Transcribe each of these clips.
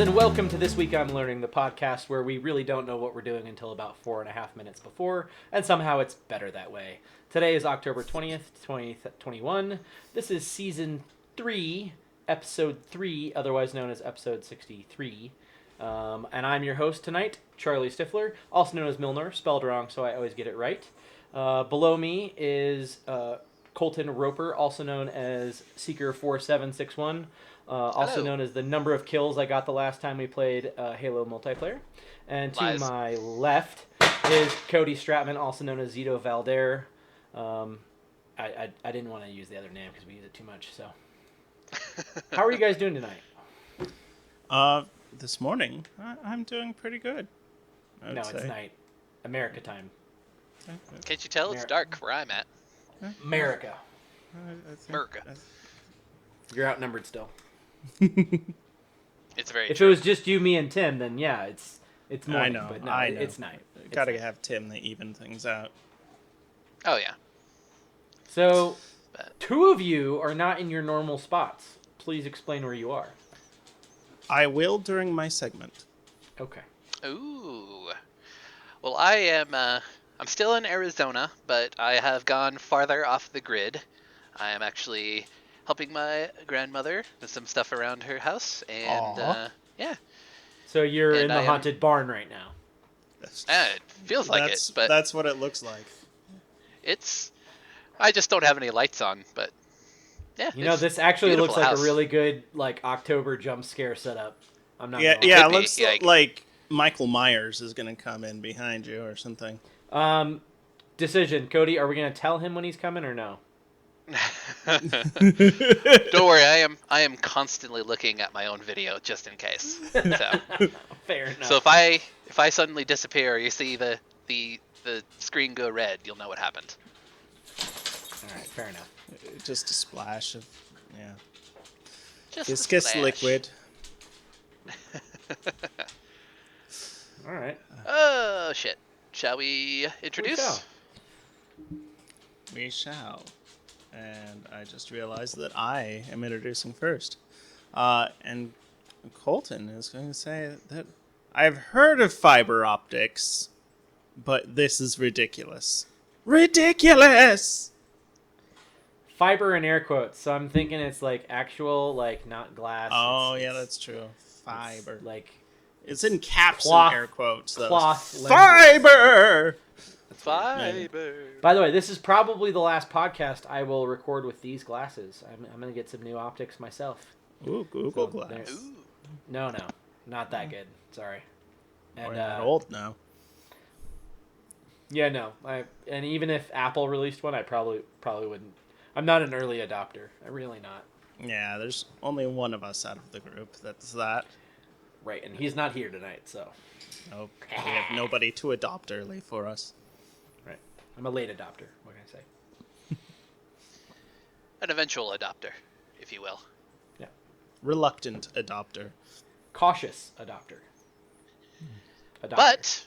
and welcome to This Week I'm Learning, the podcast where we really don't know what we're doing until about 4.5 minutes before, and somehow it's better that way. Today is October 20th, 2021. This is Season 3, Episode 3, otherwise known as Episode 63. And I'm your host tonight, Charlie Stiffler, also known as Milner, spelled wrong, so I always get it right. Below me is Colton Roper, also known as Seeker4761. Also known as the number of kills I got the last time we played Halo multiplayer. And to my left is Cody Stratman, also known as Zito Valder. I didn't want to use the other name because we use it too much. So, how are you guys doing tonight? This morning, I'm doing pretty good. No, it's night. America time. Can't you tell? It's dark where I'm at. America. America. You're outnumbered still. It's very If true. it was just you, me, and Tim, then yeah, it's morning. I know, but no, I know. it's night. Gotta have Tim to even things out. Oh, yeah. So, two of you are not in your normal spots. Please explain where you are. I will during my segment. Okay. Ooh. Well, I'm still in Arizona, but I have gone farther off the grid. I am actually helping my grandmother with some stuff around her house, and yeah. So you're in the haunted barn right now. It feels like it, but that's what it looks like. I just don't have any lights on, but yeah. You know, this actually looks like house. a really good October jump scare setup. I'm not. Yeah, gonna yeah. Could be, Looks like Michael Myers is gonna come in behind you or something. Decision, Cody. Are we gonna tell him when he's coming or no? Don't worry, I am constantly looking at my own video just in case. So. Fair enough. So if I suddenly disappear, you see the screen go red, you'll know what happened. All right, fair enough. Just a splash of Just viscous liquid. All right. Oh shit! Shall we introduce? We shall. And I just realized that I am introducing first. And Colton is going to say that I've heard of fiber optics, but this is ridiculous. Ridiculous! Fiber in air quotes. So I'm thinking it's like actual, like not glass. Oh, yeah, that's true. Fiber. It's in caps cloth, and air quotes, though. Cloth Fiber! Fiber. By the way, this is probably the last podcast I will record with these glasses. I'm going to get some new optics myself. Ooh, Google Glass. Ooh. No, not that good. Sorry. And, We're not old now. Yeah, no. And even if Apple released one, I probably wouldn't. I'm not an early adopter. I'm really not. Yeah, there's only one of us out of the group that's that. Right, and he's not here tonight, so. Nope. We have nobody to adopt early for us. Right. I'm a late adopter. What can I say? An eventual adopter, if you will. Yeah. Reluctant adopter. Cautious adopter. But,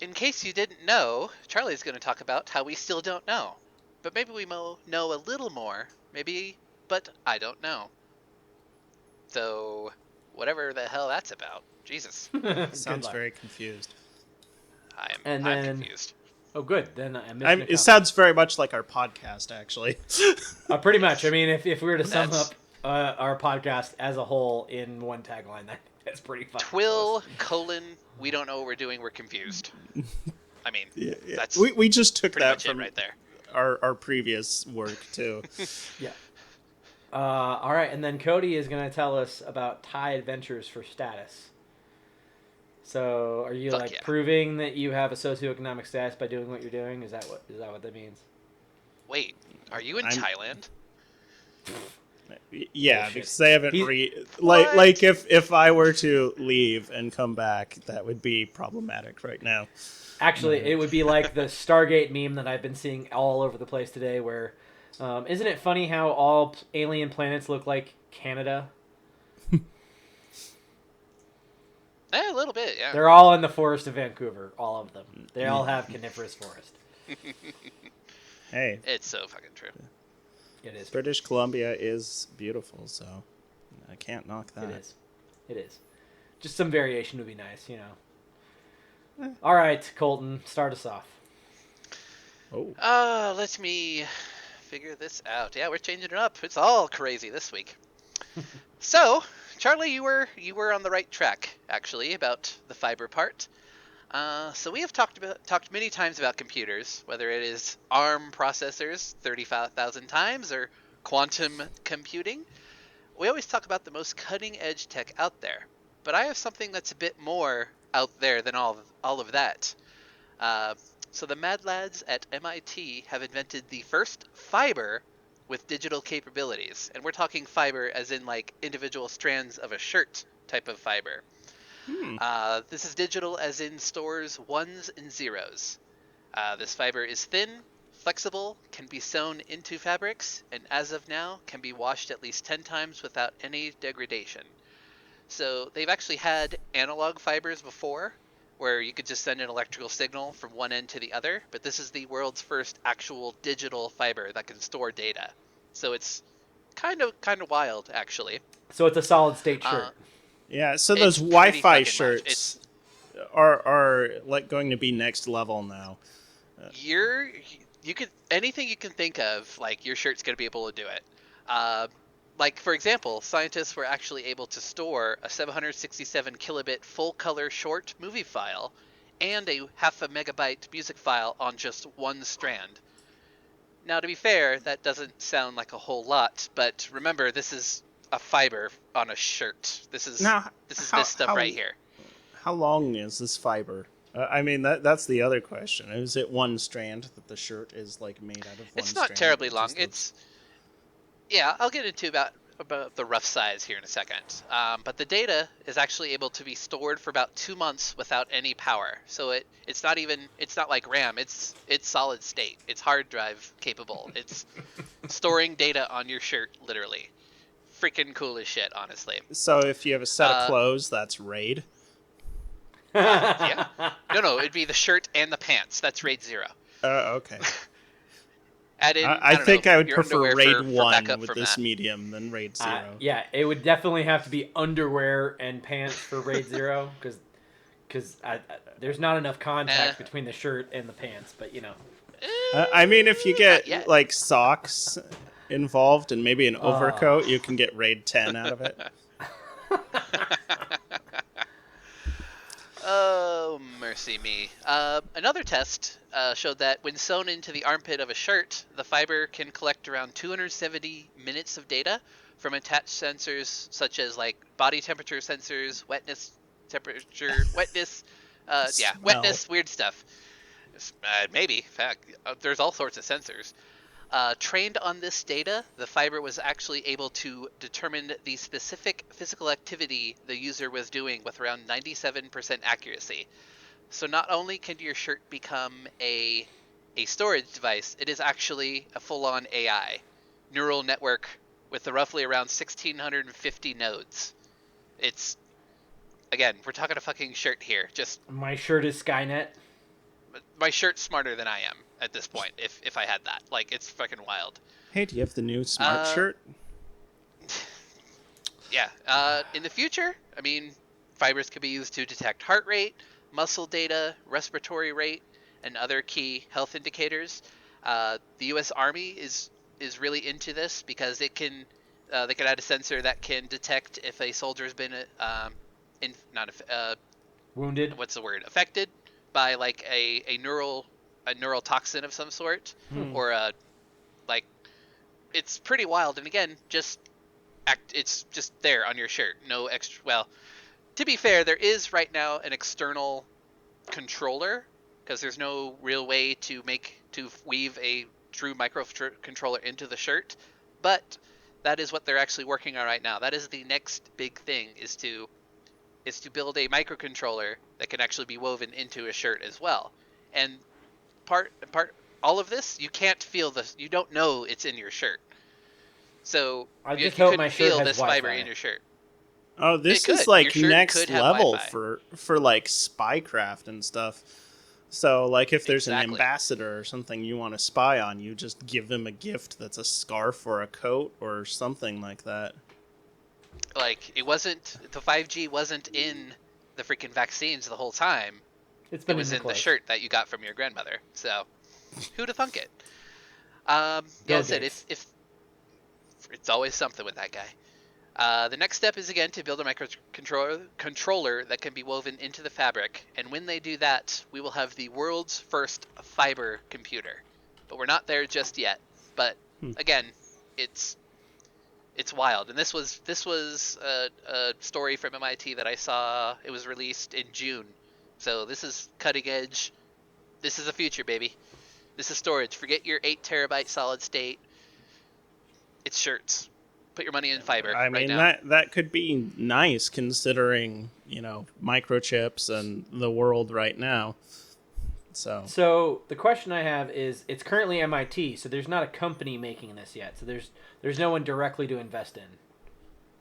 in case you didn't know, Charlie's going to talk about how we still don't know. But maybe we know a little more. Maybe, but I don't know. So, whatever the hell that's about. Jesus. Sounds very confused. I'm confused. Oh, good. Then it sounds very much like our podcast, actually. Pretty much. I mean, if we were to sum up our podcast as a whole in one tagline, that's pretty fun. TWIL, we don't know what we're doing, we're confused. I mean, yeah. That's we just took pretty that much from it right there. Our previous work, too. Yeah. All right, and then Cody is going to tell us about TIE Adventures for status. So, are you proving that you have a socioeconomic status by doing what you're doing? Is that what that means? Wait, are you in Thailand? Yeah, Bullshit. because they haven't like if I were to leave and come back, that would be problematic right now. Actually, it would be like the Stargate meme that I've been seeing all over the place today, where isn't it funny how all alien planets look like Canada? A little bit, yeah. They're all in the forest of Vancouver, all of them. They all have coniferous forest. Hey. It's so fucking true. It is. British Columbia is beautiful, so I can't knock that. It is. Just some variation would be nice, you know. All right, Colton, start us off. Oh. Let me figure this out. Yeah, we're changing it up. It's all crazy this week. So, Charlie, you were on the right track actually about the fiber part. So we have talked many times about computers, whether it is ARM processors 35,000 times or quantum computing. We always talk about the most cutting edge tech out there, but I have something that's a bit more out there than all of that. Uh, so the Mad Lads at MIT have invented the first fiber with digital capabilities, and we're talking fiber as in like individual strands of a shirt type of fiber. Hmm. This is digital as in stores ones and zeros. This fiber is thin, flexible, can be sewn into fabrics, and as of now, can be washed at least 10 times without any degradation. So they've actually had analog fibers before, where you could just send an electrical signal from one end to the other, but this is the world's first actual digital fiber that can store data. So it's kind of wild, actually. So it's a solid state Uh, shirt. Yeah, so those it's pretty Wi-Fi fucking much. shirts are like going to be next level now. You're you could anything you can think of, like your shirt's gonna be able to do it. Uh, like for example, scientists were actually able to store a 767 kilobit full color short movie file and a half a megabyte music file on just one strand. Now, to be fair, that doesn't sound like a whole lot, but remember, this is a fiber on a shirt. This is Now, this is how this stuff right here. how long is this fiber? I mean, that's the other question. Is it one strand that the shirt is like made out of one It's strand? not terribly It long. just looks... Yeah, I'll get into about the rough size here in a second. But the data is actually able to be stored for about 2 months without any power. So it's not like RAM. It's solid state. It's hard drive capable. It's storing data on your shirt literally. Freaking cool as shit, honestly. So if you have a set of Uh, clothes, that's RAID. yeah. No, it'd be the shirt and the pants. That's RAID 0. Okay. Add in, I I don't think know, I would your prefer underwear RAID for 1 backup with from this that. medium than RAID 0. Yeah, it would definitely have to be underwear and pants for RAID 0 because there's not enough contact between the shirt and the pants. But you know, I mean, if you Not get yet. like socks involved and maybe an overcoat, you can get RAID 10 out of it. Oh, mercy me. Another test showed that when sewn into the armpit of a shirt, the fiber can collect around 270 minutes of data from attached sensors such as like body temperature sensors, wetness, Smell. wetness, weird stuff. Maybe, in fact, there's all sorts of sensors. Trained on this data, the fiber was actually able to determine the specific physical activity the user was doing with around 97% accuracy. So not only can your shirt become a storage device, it is actually a full-on AI neural network with roughly around 1650 nodes. It's again, we're talking a fucking shirt here. Just my shirt is Skynet. my shirt's smarter than I am at this point. If I had that, like, it's fucking wild. Hey, do you have the new smart Uh, shirt? Yeah. In the future, I mean, fibers could be used to detect heart rate, muscle data, respiratory rate, and other key health indicators. The U.S. Army is really into this because they can add a sensor that can detect if a soldier's been in not Wounded. what's the word, affected by like a neural toxin of some sort, Hmm. or like it's pretty wild. And again, it's just there on your shirt. No extra. Well, to be fair, there is right now an external controller because there's no real way to weave a true microcontroller into the shirt. But that is what they're actually working on right now. That is the next big thing is to build a microcontroller that can actually be woven into a shirt as well. And part all of this, you can't feel this. You don't know it's in your shirt. So I you just hope my couldn't shirt feel has this fiber Wi-Fi. in your shirt. Oh, It this is could. Your like shirt next could have level Wi-Fi. for like spycraft and stuff. So, like, if there's an Exactly. ambassador or something you want to spy on, you just give them a gift that's a scarf or a coat or something like that. Like, it wasn't, the 5G wasn't in the freaking vaccines the whole time. It's It been was in the in the clothes. shirt that you got from your grandmother. So, who'd have thunk it? Yeah, I Bill said Gates. if it's always something with that guy. The next step is again to build a microcontroller that can be woven into the fabric, and when they do that, we will have the world's first fiber computer. But we're not there just yet. But again, it's wild, and this was a story from MIT that I saw. It was released in June, so this is cutting edge. This is the future, baby. This is storage. Forget your 8 terabyte solid state. It's shirts. Put your money in fiber I right mean, now. that could be nice considering, microchips and the world right now. So the question I have is, it's currently MIT, so there's not a company making this yet. So there's no one directly to invest in.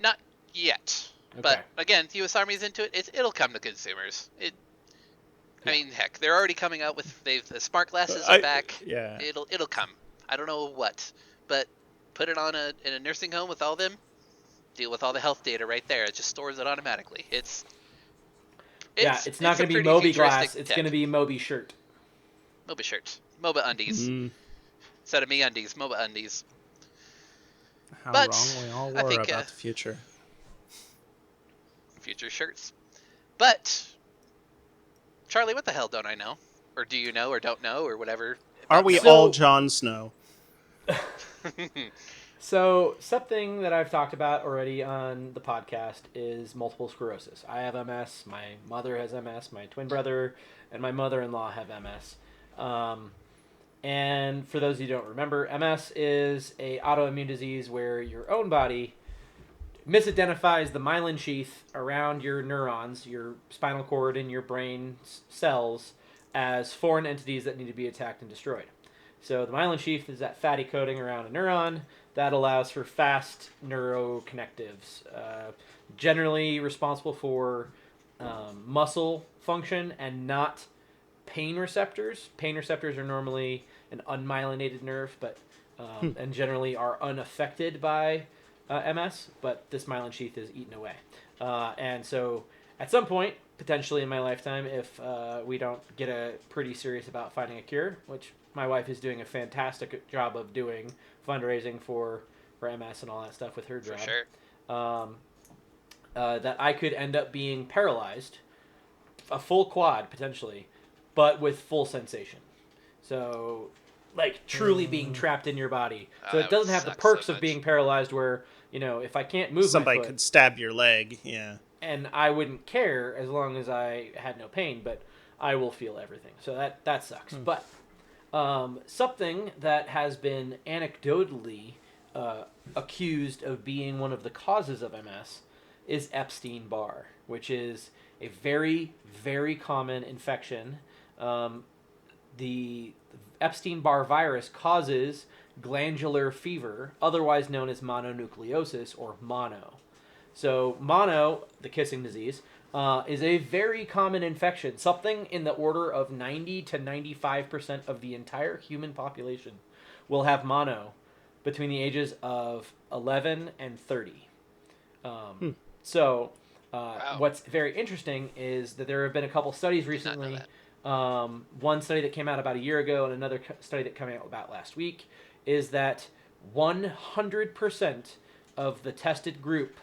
Not yet. Okay. But again, the U.S. Army's into it. It'll come to consumers. I mean, heck, they're already coming out with the smart glasses are back. Yeah. It'll come. I don't know what, but put it on in a nursing home with all them. Deal with all the health data right there. It just stores it automatically. It's not going to be pretty Moby futuristic glass. It's tech. going to be Moby shirt. MOBA shirts, MOBA undies. Instead of me undies, MOBA undies. How But wrong we all I were think about the future. future shirts. But Charlie, what the hell don't I know? Or do you know or don't know or whatever? Are we all Jon Snow? So something that I've talked about already on the podcast is multiple sclerosis. I have MS. My mother has MS. My twin brother and my mother-in-law have MS. And for those of you who don't remember, MS is a autoimmune disease where your own body misidentifies the myelin sheath around your neurons, your spinal cord, and your brain cells as foreign entities that need to be attacked and destroyed. So the myelin sheath is that fatty coating around a neuron that allows for fast neuroconnectives, generally responsible for muscle function and not pain receptors. Pain receptors are normally an unmyelinated nerve, but and generally are unaffected by MS, but this myelin sheath is eaten away. And so at some point, potentially in my lifetime, if we don't get pretty serious about finding a cure, which my wife is doing a fantastic job of doing, fundraising for MS and all that stuff with her job. For sure. That I could end up being paralyzed, a full quad potentially, but with full sensation. So, like, truly being trapped in your body. So it doesn't have the perks of being paralyzed where, if I can't move Somebody my foot, could stab your leg, yeah. and I wouldn't care as long as I had no pain, but I will feel everything. So that sucks. But something that has been anecdotally accused of being one of the causes of MS is Epstein-Barr, which is a very, very common infection. The Epstein-Barr virus causes glandular fever, otherwise known as mononucleosis or mono. So mono, the kissing disease, is a very common infection. Something in the order of 90 to 95% of the entire human population will have mono between the ages of 11 and 30. So Wow. what's very interesting is that there have been a couple studies Did not know recently. that. One study that came out about a year ago and another study that came out about last week is that 100% of the tested group,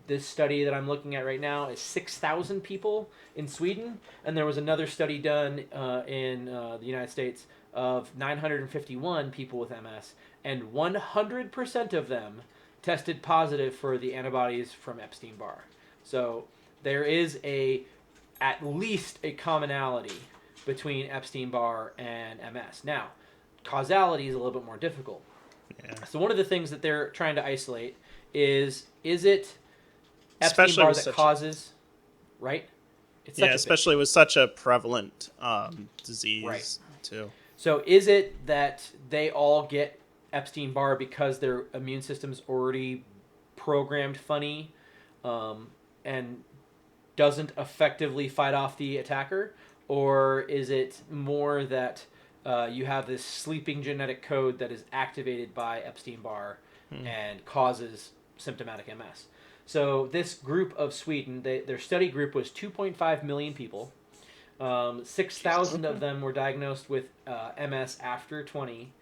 this study that I'm looking at right now is 6,000 people in Sweden, and there was another study done in the United States of 951 people with MS, and 100% of them tested positive for the antibodies from Epstein-Barr. So there is at least a commonality between Epstein-Barr and MS. Now, causality is a little bit more difficult. Yeah. So one of the things that they're trying to isolate is it Especially Epstein-Barr with that causes, right? It's Yeah, especially with such a prevalent disease, Right. too. So is it that they all get Epstein-Barr because their immune system's already programmed funny and doesn't effectively fight off the attacker? Or is it more that you have this sleeping genetic code that is activated by Epstein-Barr and causes symptomatic MS? So this group of Sweden, their study group was 2.5 million people. 6,000 of them were diagnosed with MS after 20,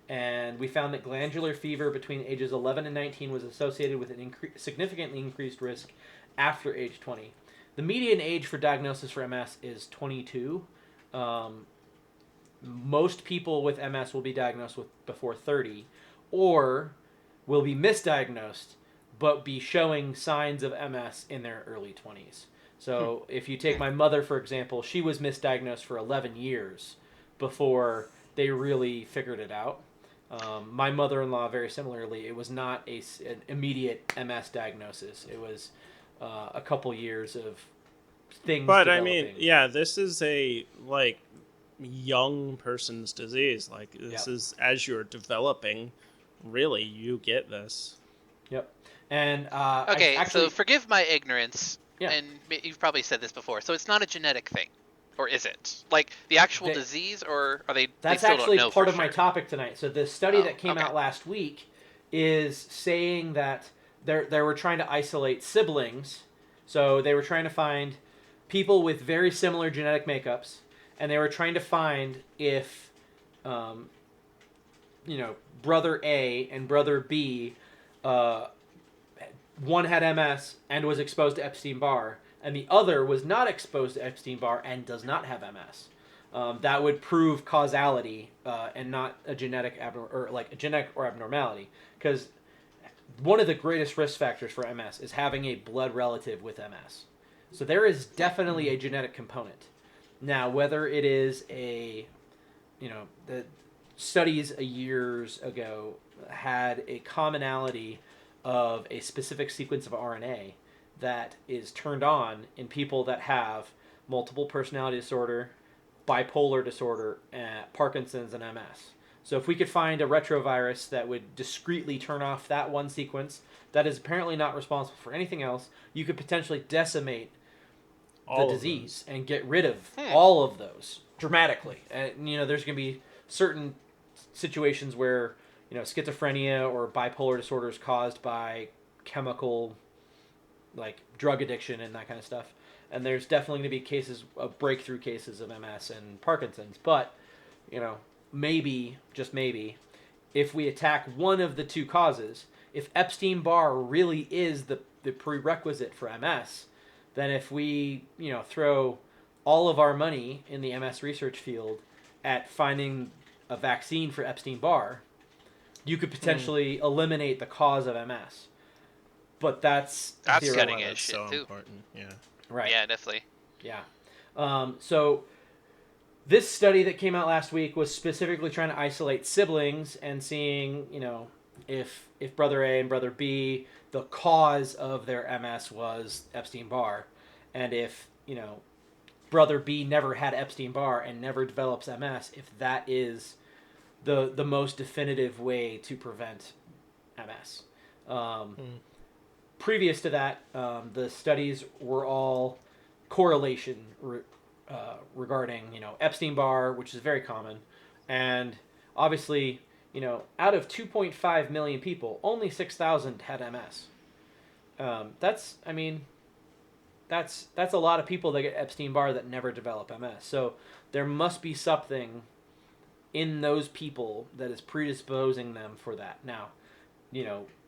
and we found that glandular fever between ages 11 and 19 was associated with an significantly increased risk after age 20. The median age for diagnosis for MS is 22. Most people with MS will be diagnosed with before 30, or will be misdiagnosed but be showing signs of MS in their early 20s. So if you take my mother, for example, she was misdiagnosed for 11 years before they really figured it out. My mother-in-law, very similarly, it was not an immediate MS diagnosis. It was a couple years of things But developing. I mean, yeah, this is a like young person's disease. Like this is as you're developing, really, you get this. Yep. And Okay, actually, so forgive my ignorance, Yeah. and you've probably said this before. So it's not a genetic thing, or is it? Like the actual disease, or are they? They that's still actually don't know part for of my sure. topic tonight. So the study that came okay. out last week is saying that they were trying to isolate siblings. So they were trying to find people with very similar genetic makeups, and they were trying to find if, brother A and brother B, one had MS and was exposed to Epstein-Barr, and the other was not exposed to Epstein-Barr and does not have MS. That would prove causality and not a genetic abnormality, because one of the greatest risk factors for MS is having a blood relative with MS. So there is definitely a genetic component. Now, whether it is the studies years ago had a commonality of a specific sequence of RNA that is turned on in people that have multiple personality disorder, bipolar disorder, Parkinson's, and MS. So if we could find a retrovirus that would discreetly turn off that one sequence that is apparently not responsible for anything else, you could potentially decimate the disease and get rid of all of those dramatically. And there's going to be certain situations where schizophrenia or bipolar disorder is caused by chemical, like drug addiction and that kind of stuff. And there's definitely going to be cases of breakthrough cases of MS and Parkinson's. But, maybe, just maybe, if we attack one of the two causes, if Epstein-Barr really is the prerequisite for MS, then if we, throw all of our money in the MS research field at finding a vaccine for Epstein-Barr, you could potentially eliminate the cause of MS. But that's cutting edge shit so too. Important. Yeah. Right. Yeah, definitely. Yeah. So this study that came out last week was specifically trying to isolate siblings and seeing, if brother A and brother B, the cause of their MS was Epstein-Barr, and if brother B never had Epstein-Barr and never develops MS, if that is the most definitive way to prevent MS. Previous to that, the studies were all correlation regarding Epstein-Barr, which is very common, and obviously out of 2.5 million people, only 6,000 had MS. That's a lot of people that get Epstein-Barr that never develop MS. So there must be something in those people that is predisposing them for that. Now,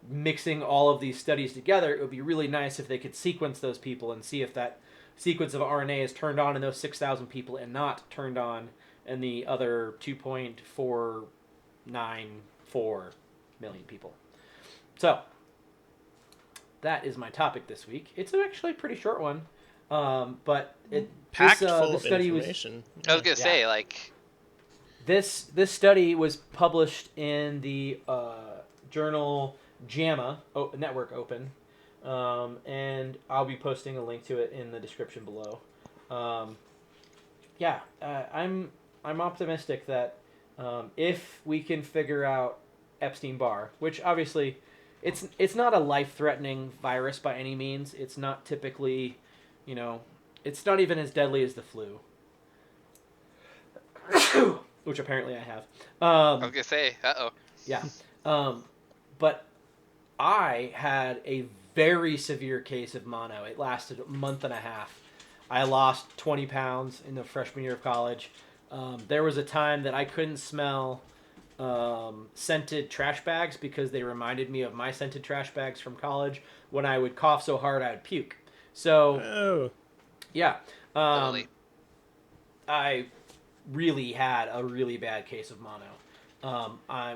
mixing all of these studies together, it would be really nice if they could sequence those people and see if that sequence of RNA is turned on in those 6,000 people and not turned on in the other 2.494 million people. So that is my topic this week. It's actually a pretty short one, but packed full the of study information. I was gonna say, like, this study was published in the journal JAMA Network Open, and I'll be posting a link to it in the description below. I'm optimistic that if we can figure out Epstein-Barr, which obviously it's not a life-threatening virus by any means. It's not typically, it's not even as deadly as the flu, which apparently I have. I was gonna say, Yeah. But I had a very severe case of mono. It lasted a month and a half. I lost 20 pounds in the freshman year of college. There was a time that I couldn't smell scented trash bags because they reminded me of my scented trash bags from college. When I would cough so hard, I would puke. So, yeah. Totally. I really had a really bad case of mono.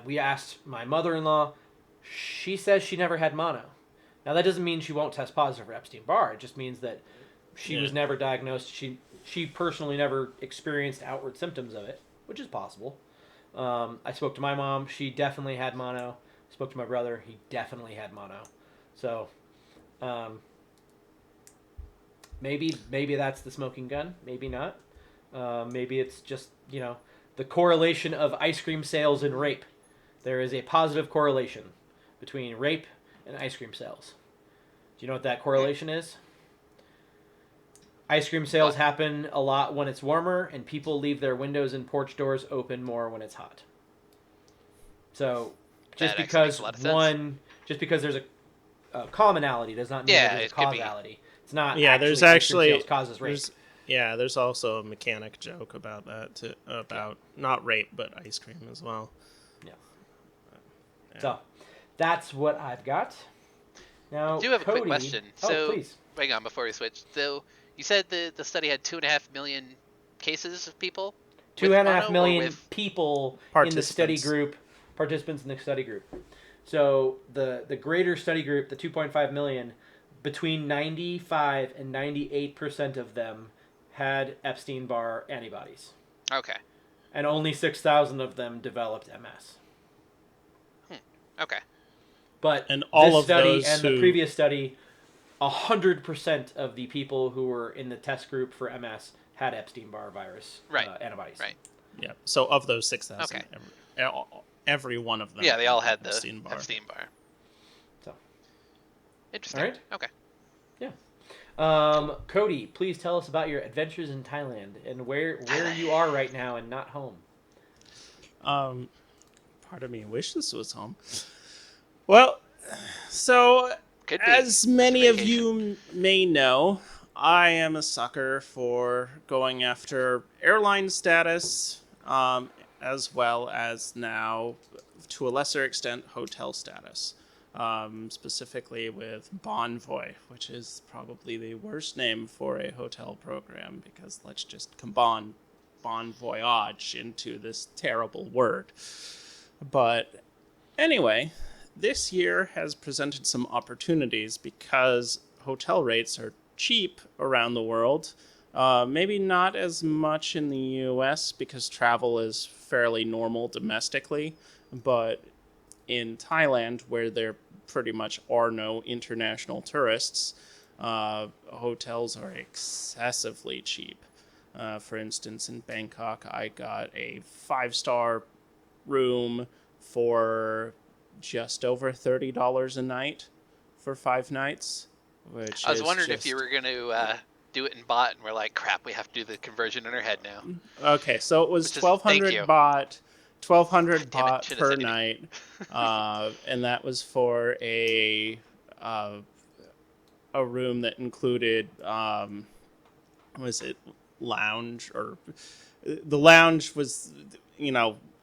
We asked my mother-in-law. She says she never had mono. Now, that doesn't mean she won't test positive for Epstein-Barr. It just means that she was never diagnosed. She personally never experienced outward symptoms of it, which is possible. I spoke to my mom. She definitely had mono. Spoke to my brother. He definitely had mono. So, maybe that's the smoking gun. Maybe not. Maybe it's just, the correlation of ice cream sales and rape. There is a positive correlation between rape and ice cream sales. Do you know what that correlation is? Ice cream sales happen a lot when it's warmer, and people leave their windows and porch doors open more when it's hot. So, just because there's a commonality does not mean there's a causality. It's not. Yeah, actually there's ice actually cream sales causes rape. There's also a mechanic joke about that too, about not rape but ice cream as well. Yeah. So, that's what I've got. Now, I do have Cody, a quick question. Please. Hang on before we switch. So, you said the study had 2.5 million cases of people? 2.5 million people in the study group, participants in the study group. So, the greater study group, the 2.5 million, between 95 and 98% of them had Epstein-Barr antibodies. Okay. And only 6,000 of them developed MS. Okay. But and all this of study those and the previous study, 100% of the people who were in the test group for MS had Epstein-Barr virus antibodies. Right. Yeah. So of those 6,000, every one of them. Yeah, they all had the Epstein-Barr. So. Interesting. All right. Okay. Yeah. Cody, please tell us about your adventures in Thailand and where you are right now and not home. Part of me wish this was home. Well, so as many of you may know, I am a sucker for going after airline status, as well as now, to a lesser extent, hotel status. Specifically with Bonvoy, which is probably the worst name for a hotel program, because let's just combine Bon Voyage into this terrible word. But anyway, this year has presented some opportunities because hotel rates are cheap around the world. Maybe not as much in the US because travel is fairly normal domestically, but in Thailand, where there pretty much are no international tourists, hotels are excessively cheap. For instance, in Bangkok, I got a 5-star room for just over $30 a night for 5 nights. Which I was wondering if you were going to do it in baht, and we're like, crap, we have to do the conversion in our head now. Okay, so it was 1,200 baht. 1,200 baht per night, and that was for a room that included was it lounge, or the lounge was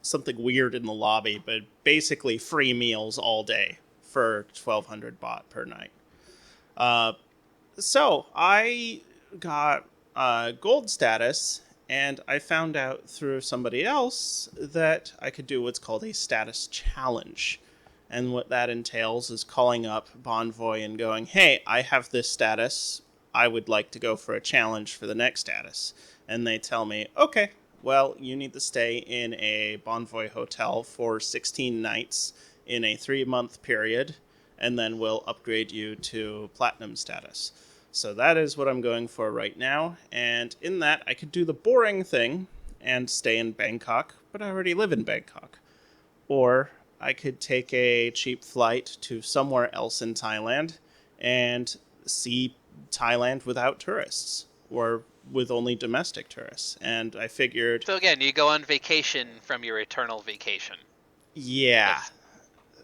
something weird in the lobby, but basically free meals all day for 1,200 baht per night. So I got gold status. And I found out through somebody else that I could do what's called a status challenge. And what that entails is calling up Bonvoy and going, hey, I have this status. I would like to go for a challenge for the next status. And they tell me, okay, well, you need to stay in a Bonvoy hotel for 16 nights in a 3-month period, and then we'll upgrade you to platinum status. So that is what I'm going for right now, and in that, I could do the boring thing and stay in Bangkok, but I already live in Bangkok. Or I could take a cheap flight to somewhere else in Thailand and see Thailand without tourists, or with only domestic tourists. And I figured... So again, you go on vacation from your eternal vacation. Yeah.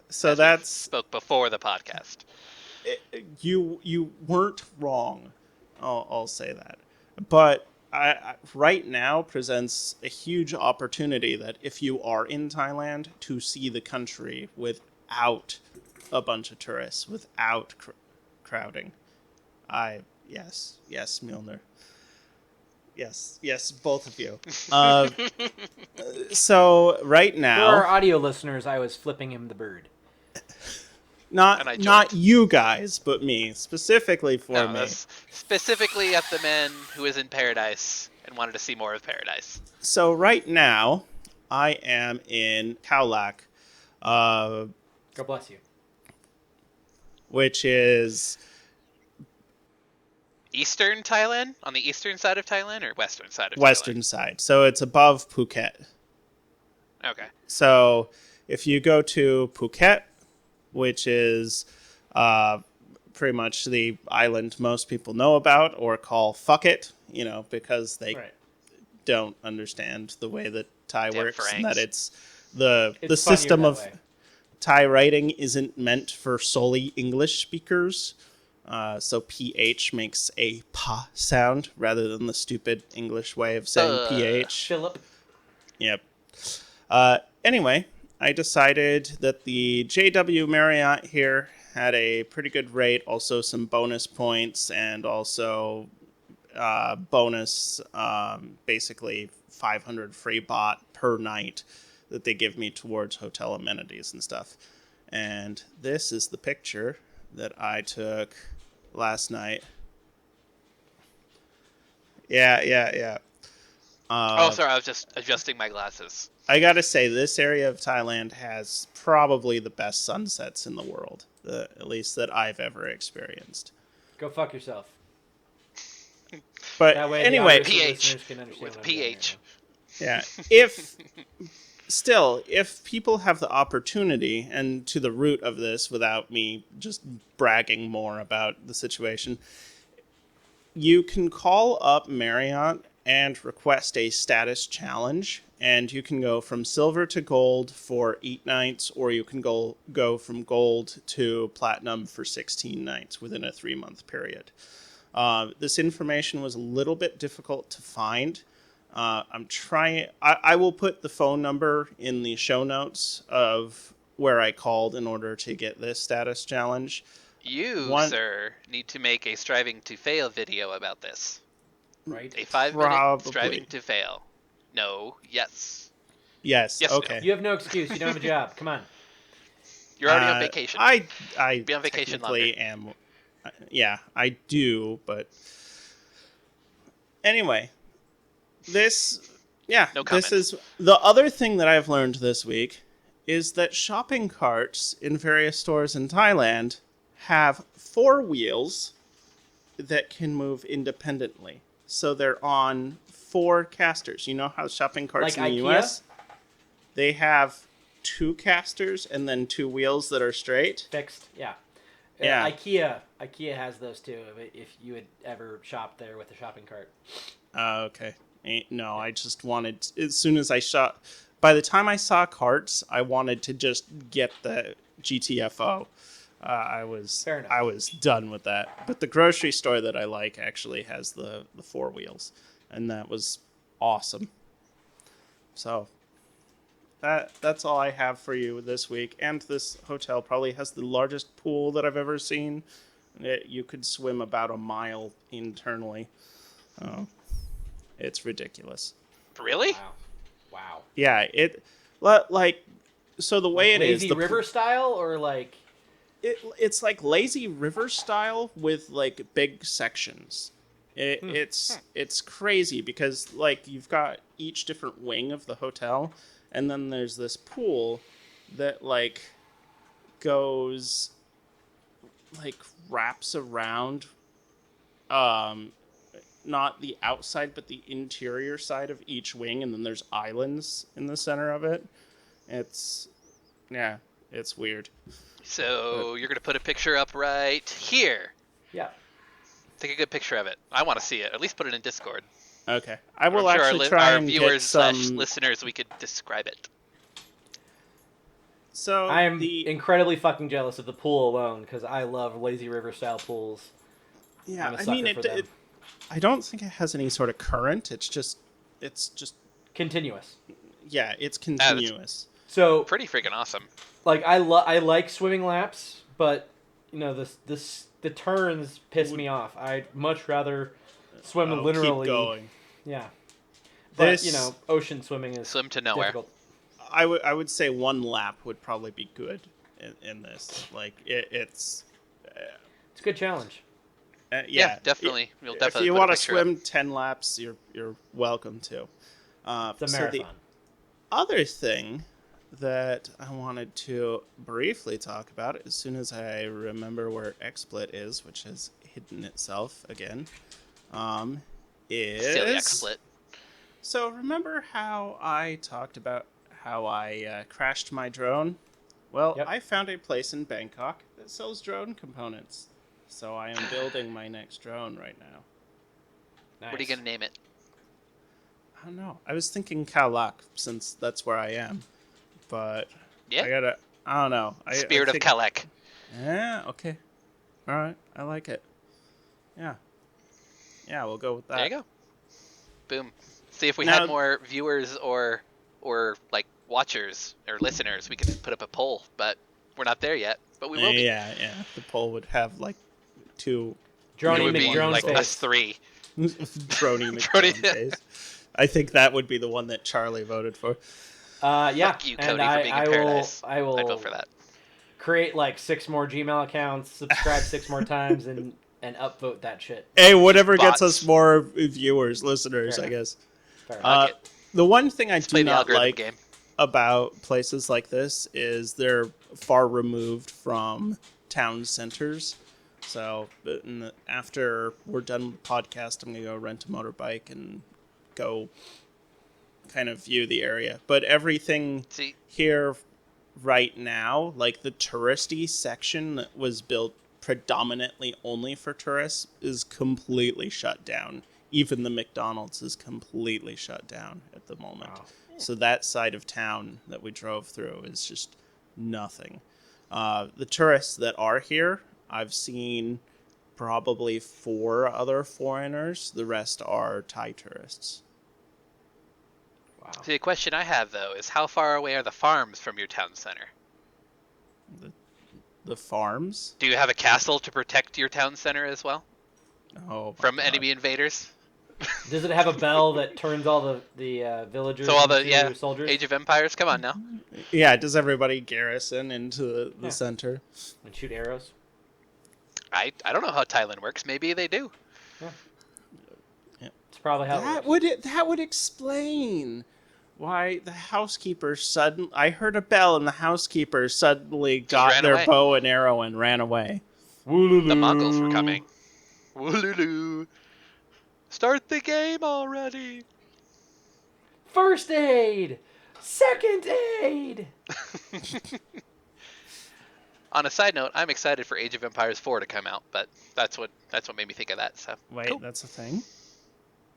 So that's... spoke before the podcast. you weren't wrong. I'll say that. But I right now presents a huge opportunity that if you are in Thailand to see the country without a bunch of tourists, without crowding. Yes, Milner. Yes, both of you. So right For our now, audio listeners, I was flipping him the bird. And I not joined. you guys, but me, specifically for No, me. that's specifically at the man who is in paradise and wanted to see more of paradise. So right now, I am in Khao Lak, God bless you. which is Eastern Thailand? On the eastern side of Thailand or western side of western side. So it's above Phuket. Thailand? Okay. So if you go to Phuket, which is pretty much the island most people know about or call fuck it, because they Right. don't understand the way that Thai Damn works, and Franks. that it's the It's system funnier of that way. Thai writing isn't meant for solely English speakers. So PH makes a pa sound rather than the stupid English way of saying PH. Philip. Yep. Anyway, I decided that the JW Marriott here had a pretty good rate, also some bonus points, and also bonus, basically 500 free baht per night that they give me towards hotel amenities and stuff. And this is the picture that I took last night. Yeah. Sorry, I was just adjusting my glasses. I gotta say, this area of Thailand has probably the best sunsets in the world, at least that I've ever experienced. Go fuck yourself. But That way anyway, the PH, listeners can understand with what I'm doing right PH. now. yeah, if people have the opportunity, and to the root of this, without me just bragging more about the situation, you can call up Marriott and request a status challenge, and you can go from silver to gold for 8 nights, or you can go from gold to platinum for 16 nights within a 3-month period. This information was a little bit difficult to find. I'm trying. I will put the phone number in the show notes of where I called in order to get this status challenge. You, sir, need to make a striving to fail video about this. Right? A 5-minute striving to fail. No, yes. Yes, okay. You have no excuse. You don't have a job. Come on. You're already on vacation. I Be on vacation technically longer. am. Yeah, I do, but anyway, this No comment. this is the other thing that I've learned this week is that shopping carts in various stores in Thailand have 4 wheels that can move independently. So they're on 4 casters. You know how shopping carts Like in the IKEA? US, they have 2 casters and then 2 wheels that are straight. Fixed. Yeah. Yeah. IKEA has those too. If you had ever shopped there with a shopping cart. Okay. No, I just wanted, as soon as I shot, by the time I saw carts, I wanted to just get the GTFO. I was Fair enough. I was done with that. But the grocery store that I like actually has the 4 wheels, and that was awesome. So that's all I have for you this week. And this hotel probably has the largest pool that I've ever seen. You could swim about a mile internally. It's ridiculous. Really? Wow. Yeah, so the way it is, Lazy river style or like it's like lazy river style with like big sections. It's crazy because like you've got each different wing of the hotel, and then there's this pool that like goes like wraps around not the outside but the interior side of each wing, and then there's islands in the center of it. It's weird. So you're going to put a picture up right here. yeah. Take a good picture of it. I want to see it. At least put it in Discord. Okay, I will I'm sure actually try our and get viewers some. / listeners, we could describe it. So I am incredibly fucking jealous of the pool alone because I love lazy river style pools. Yeah, I'm a I sucker mean, for them. I don't think it has any sort of current. It's just Continuous. yeah, it's That's continuous. So pretty freaking awesome. like I like swimming laps, but you know the turns piss me off. I'd much rather swim literally. Keep going. Yeah, but This ocean swimming is Swim to nowhere. difficult. I would say one lap would probably be good in this. Like it's It's a good challenge. Yeah, definitely. We'll If definitely you put a want to picture up. swim 10 laps, you're welcome to. It's a So marathon. the other thing that I wanted to briefly talk about as soon as I remember where XSplit is, which has hidden itself again, is Silly XSplit. So remember how I talked about how I crashed my drone? Well, Yep. I found a place in Bangkok that sells drone components. So I am building my next drone right now. Nice. What are you going to name it? I don't know. I was thinking Kalak since that's where I am. But Yeah. I don't know. Spirit I of Kalek. Yeah, okay. All right. I like it. Yeah. Yeah, we'll go with that. There you go. Boom. See if we Now- had more viewers or like watchers or listeners, we could put up a poll, but we're not there yet. But we will be. Yeah. The poll would have like 2 Droney It would be McDrone like face. us three. Droney Droney- McDrone face. I think that would be the one that Charlie voted for. Yeah. Fuck you, and Cody, for being in Paradise. I will I'd vote for that. create like 6 more Gmail accounts, subscribe 6 more times, and upvote that shit. Hey, whatever gets Bots. us more viewers, listeners, Fair I enough. guess. Fair enough. Fuck it. The one thing I Let's do play the not algorithm like game. about places like this is they're far removed from town centers. So after we're done with the podcast, I'm going to go rent a motorbike and go kind of view the area. But everything See, here right now, like the touristy section that was built predominantly only for tourists, is completely shut down. Even the McDonald's is completely shut down at the moment. Wow. So that side of town that we drove through is just nothing. The tourists that are here, I've seen probably 4 other foreigners. The rest are Thai tourists. Wow. see, the question I have though is how far away are the farms from your town center? The farms? Do you have a castle to protect your town center as well Oh, my from God. enemy invaders? Does it have a bell that turns all the villagers So all the into soldiers? Age of Empires, come on now. Yeah, does everybody garrison into the center? And shoot arrows? I don't know how Thailand works. Maybe they do. It's probably how it works. That would explain why the housekeeper I heard a bell and the housekeeper suddenly got ran their away. bow and arrow and ran away. The Mongols were coming. Wooloo. Start the game already. First aid! Second aid! On a side note, I'm excited for Age of Empires 4 to come out, but that's what made me think of that. So Wait, cool. that's a thing?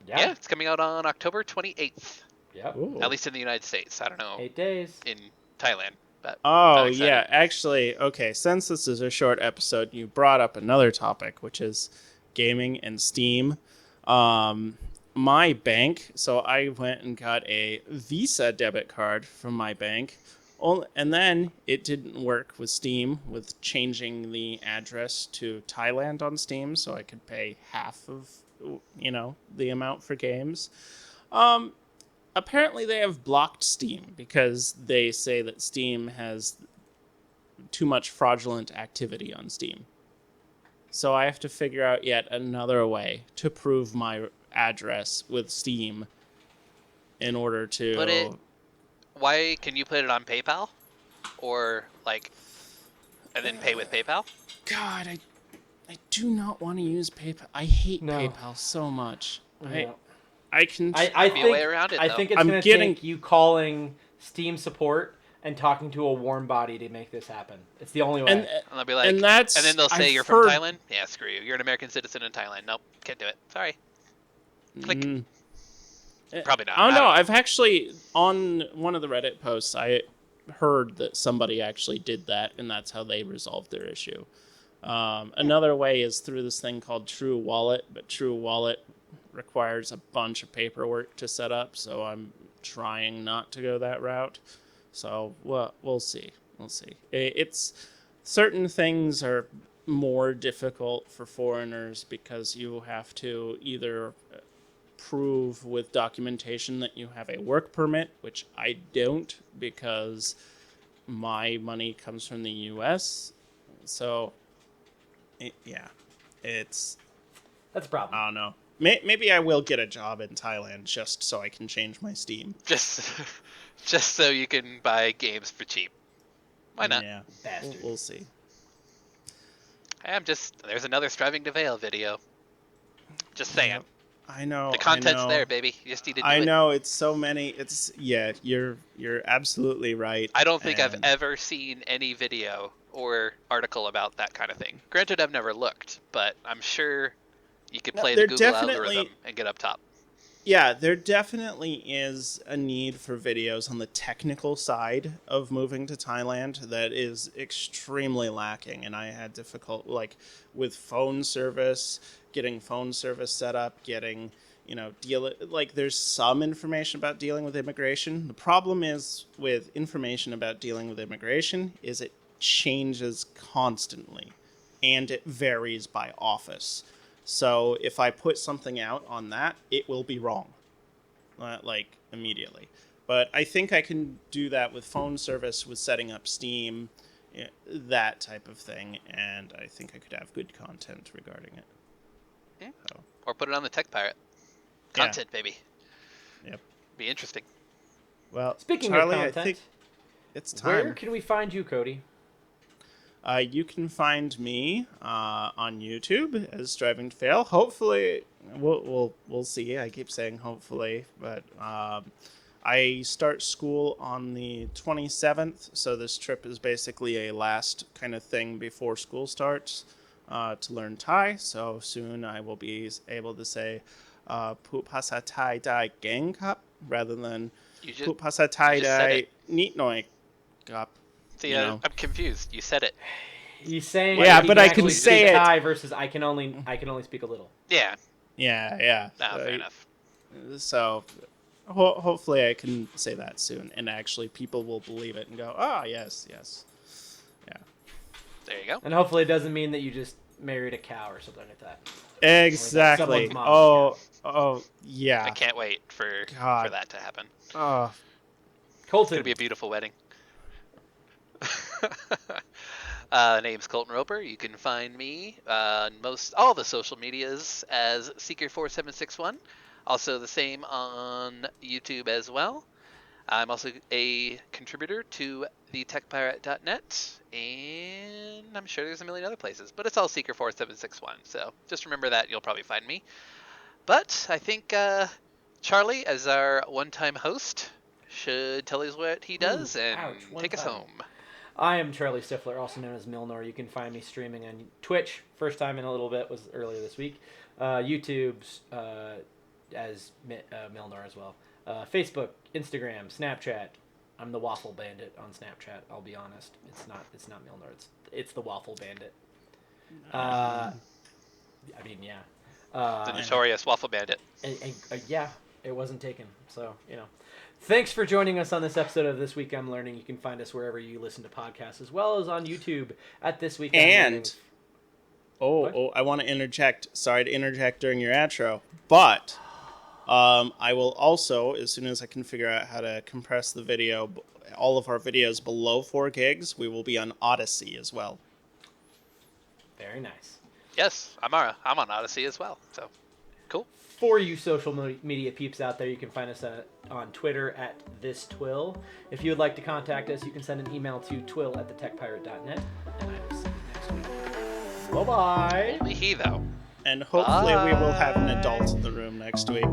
Yeah, it's coming out on October 28th, Yep. Ooh. at least in the United States. I don't know 8 days. in Thailand, but Oh, I'm excited. yeah. Actually, okay, since this is a short episode, you brought up another topic, which is gaming and Steam. My bank, so I went and got a Visa debit card from my bank, and then it didn't work with Steam, with changing the address to Thailand on Steam, so I could pay half of, the amount for games. Apparently they have blocked Steam because they say that Steam has too much fraudulent activity on Steam. So I have to figure out yet another way to prove my address with Steam in order to... Why can you put it on PayPal, or and then pay with PayPal? God, I do not want to use PayPal. I hate No. PayPal so much. No. I can... I Be a think, way around it, I though. think it's I'm going to getting- take you calling Steam support and talking to a warm body to make this happen. It's the only way. and And they'll be like, and that's... then they'll say I've you're heard- from Thailand. Yeah, screw you. You're an American citizen in Thailand. Nope, can't do it. Sorry. Click. Probably not. I don't know. know. I've actually, on one of the Reddit posts, I heard that somebody actually did that, and that's how they resolved their issue. Another way is through this thing called True Wallet, but True Wallet requires a bunch of paperwork to set up, so I'm trying not to go that route. So we'll see. We'll see. It's certain things are more difficult for foreigners because you have to either prove with documentation that you have a work permit, which I don't because my money comes from the U.S. So, that's a problem. I don't know. Maybe I will get a job in Thailand just so I can change my Steam. Just so you can buy games for cheap. Why not? Yeah, Bastard. we'll see. There's another Striving to Veil video. Just saying. I know. The content's I know. there, baby. You just need to do it. I know, it's so many. You're absolutely right. I don't think I've ever seen any video or article about that kind of thing. Granted, I've never looked, but I'm sure you could play the Google algorithm and get up top. Yeah, there definitely is a need for videos on the technical side of moving to Thailand that is extremely lacking, and I had difficult, like, with phone service, getting phone service set up, getting, there's some information about dealing with immigration. The problem is with information about dealing with immigration is it changes constantly, and it varies by office. So if I put something out on that, it will be wrong, immediately. But I think I can do that with phone service, with setting up Steam, that type of thing, and I think I could have good content regarding it. Yeah. So. Or put it on the Tech Pirate. Content, baby. Yep. Be interesting. Well, Speaking Charlie, of content, I think it's time. Where can we find you, Cody? You can find me on YouTube as Striving to Fail. Hopefully, we'll see. I keep saying hopefully, but I start school on the 27th, so this trip is basically a last kind of thing before school starts to learn Thai. So soon I will be able to say "Pu Pasa Thai Dai Gang Cup" rather than "Pu Pasa Thai Dai Neat Noi Cup." See, I'm confused. You said it. He's saying, but I can say it. Thai versus I can only speak a little. Yeah. Yeah. Fair enough. So, hopefully, I can say that soon, and actually, people will believe it and go, "Oh, yes." Yeah. There you go. And hopefully, it doesn't mean that you just married a cow or something like that. Exactly. Mom, yeah. I can't wait for that to happen. Oh, Colton. It's gonna be a beautiful wedding. Name's Colton Roper. You can find me on all the social medias as Seeker4761. Also the same on YouTube as well. I'm also a contributor to the techpirate.net, and I'm sure there's a million other places, but it's all Seeker4761. So just remember that, you'll probably find me. But I think Charlie, as our one-time host, should tell us what he does and take us home. I am Charlie Stiffler, also known as Milnor. You can find me streaming on Twitch. First time in a little bit was earlier this week. YouTube's as Milnor as well. Facebook, Instagram, Snapchat. I'm the Waffle Bandit on Snapchat. I'll be honest. It's not Milnor. It's the Waffle Bandit. Yeah. The notorious Waffle Bandit. Yeah, it wasn't taken. So Thanks for joining us on this episode of This Week I'm Learning. You can find us wherever you listen to podcasts, as well as on YouTube at This Week I'm Learning. I want to interject. Sorry to interject during your outro, but I will also, as soon as I can figure out how to compress the video, all of our videos below 4 gigs, we will be on Odyssey as well. Very nice. Yes, I'm on Odyssey as well, so cool. For you social media peeps out there, you can find us on Twitter at ThisTWIL. If you would like to contact us, you can send an email to twil@thetechpirate.net. And I will see you next week. Bye-bye. Only he, though. And hopefully we will have an adult in the room next week.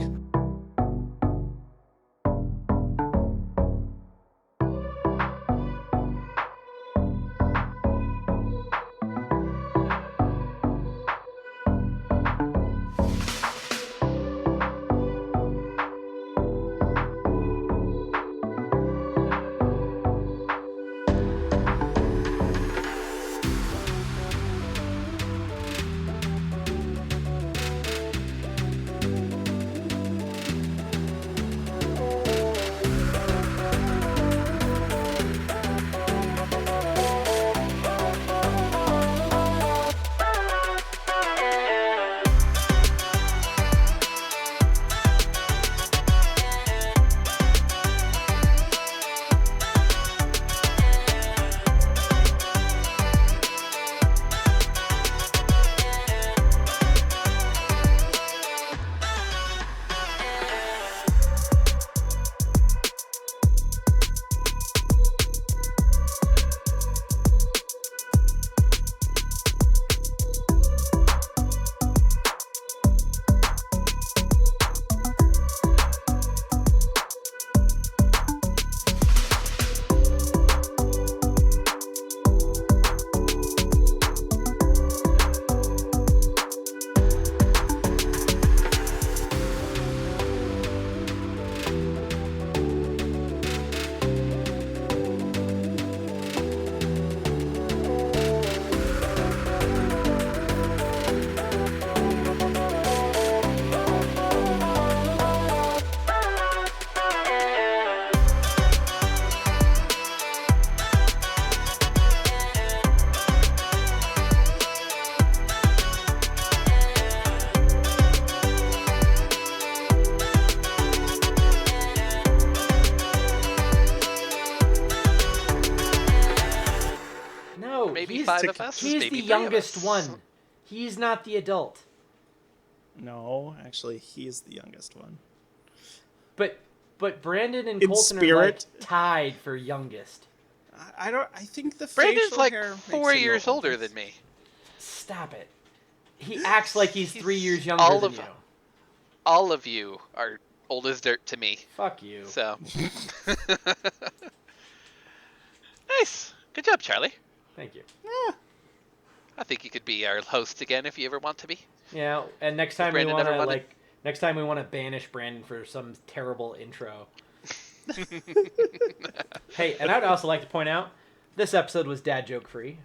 maybe he's 5 of us. He's maybe the 3 of youngest us. one. He's not the adult. No, actually, he's the youngest one. But Brandon and In Colton spirit. are like tied for youngest. I don't. I think the Brandon's facial like hair 4 makes him years the older oldest. than me. Stop it. He acts like he's 3 years younger all than of- you. All of you are old as dirt to me. Fuck you. So. Nice. Good job, Charlie. Thank you. I think you could be our host again if you ever want to be. Yeah, and next time we Brandon want ever to wanted- next time we want to banish Brandon for some terrible intro. Hey, and I'd also like to point out this episode was dad joke free.